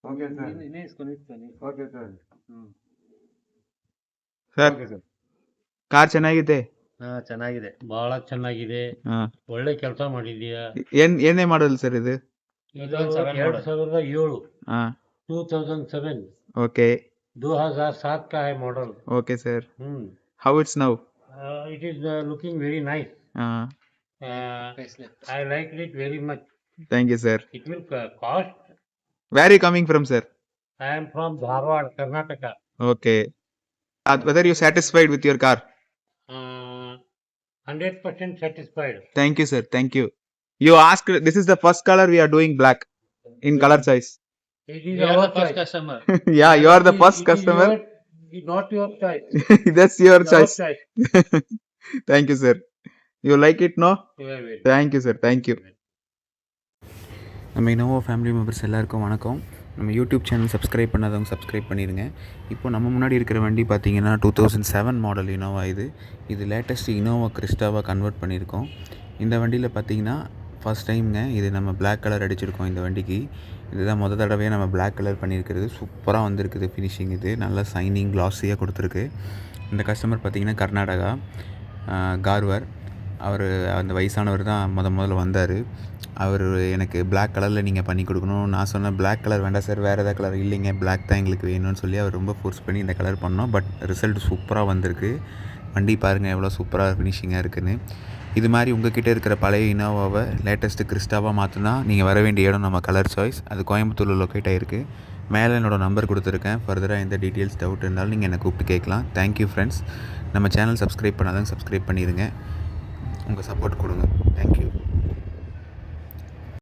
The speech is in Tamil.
Okay sir. Okay sir. Sir okay sir. Car ಚೆನ್ನಾಗಿದೆ. ಚೆನ್ನಾಗಿದೆ, ಬಹಳ ಚೆನ್ನಾಗಿದೆ. ಒಳ್ಳೆ ಕೆಲಸ ಮಾಡಿದೀಯಾ. ಏನೇ ಮಾಡಲ್ ಸರ್ ಇದು? ಇದು 2007 ಹಾ 2007 ಓಕೆ 2007 का है model. Okay sir. How it's now? It is looking very nice. I liked it very much. Thank you sir. It will cost. Where you coming from sir? I am from Dharwad, Karnataka. Okay. Whether you satisfied with your car? 100% satisfied. Thank you, sir. Thank you. You asked, this is the first color we are doing black in color choice. It is our first customer. Yeah, you are the first customer. Not your choice. That's your Our choice. choice. Thank you, sir. You like it, no? Very. Thank you, sir. Thank you. நம்ம இனோவா ஃபேமிலி மெம்பர்ஸ் எல்லாருக்கும் வணக்கம். நம்ம யூடியூப் சேனல் சப்ஸ்கிரைப் பண்ணாதவங்க சப்ஸ்கிரைப் பண்ணிடுங்க. இப்போ நம்ம முன்னாடி இருக்கிற வண்டி பார்த்தீங்கன்னா 2007 மாடல் இனோவா. இது லேட்டஸ்ட் இனோவா கிறிஸ்டாவாக கன்வெர்ட் பண்ணியிருக்கோம். இந்த வண்டியில் பார்த்தீங்கன்னா ஃபஸ்ட் டைம்ங்க இது நம்ம பிளாக் கலர் அடிச்சிருக்கோம். இந்த வண்டிக்கு இதுதான் முதல் தடவையாக நம்ம பிளாக் கலர் பண்ணியிருக்கிறது. சூப்பராக வந்திருக்குது ஃபினிஷிங். இது நல்லா சைனிங் கிளாஸியாக கொடுத்துருக்கு. இந்த கஸ்டமர் பார்த்தீங்கன்னா கர்நாடகா கார்வர். அவர் அந்த வயசானவர் தான் முதல்ல வந்தார். அவர் எனக்கு பிளாக் கலரில் நீங்கள் பண்ணி கொடுக்கணும். நான் சொன்னேன் பிளாக் கலர் வேண்டாம் சார், வேறு எதாவது கலர். இல்லைங்க, பிளாக் தான் எங்களுக்கு வேணும்னு சொல்லி அவர் ரொம்ப ஃபோர்ஸ் பண்ணி இந்த கலர் பண்ணோம். பட் ரிசல்ட் சூப்பராக வந்திருக்கு. வண்டி பாருங்கள் எவ்வளோ சூப்பராக ஃபினிஷிங்காக இருக்குதுன்னு. இது மாதிரி உங்கள்கிட்ட இருக்கிற பழைய இனோவாவை லேட்டஸ்ட்டு கிறிஸ்டாவாக மாற்றினா நீங்கள் வர வேண்டிய இடம் நம்ம கலர் சாய்ஸ். அது கோயம்புத்தூரில் லொக்கேட் ஆகிருக்கு. மேலே என்னோடய நம்பர் கொடுத்துருக்கேன். ஃபர்தராக எந்த டீட்டெயில்ஸ் டவுட் இருந்தாலும் நீங்கள் என்னை கூப்பிட்டு கேட்கலாம். Thank you friends. நம்ம சேனல் சப்ஸ்கிரைப் பண்ணாதவங்க சப்ஸ்கிரைப் பண்ணிடுங்க. உங்கள் சப்போர்ட் கொடுங்க. தேங்க்யூ.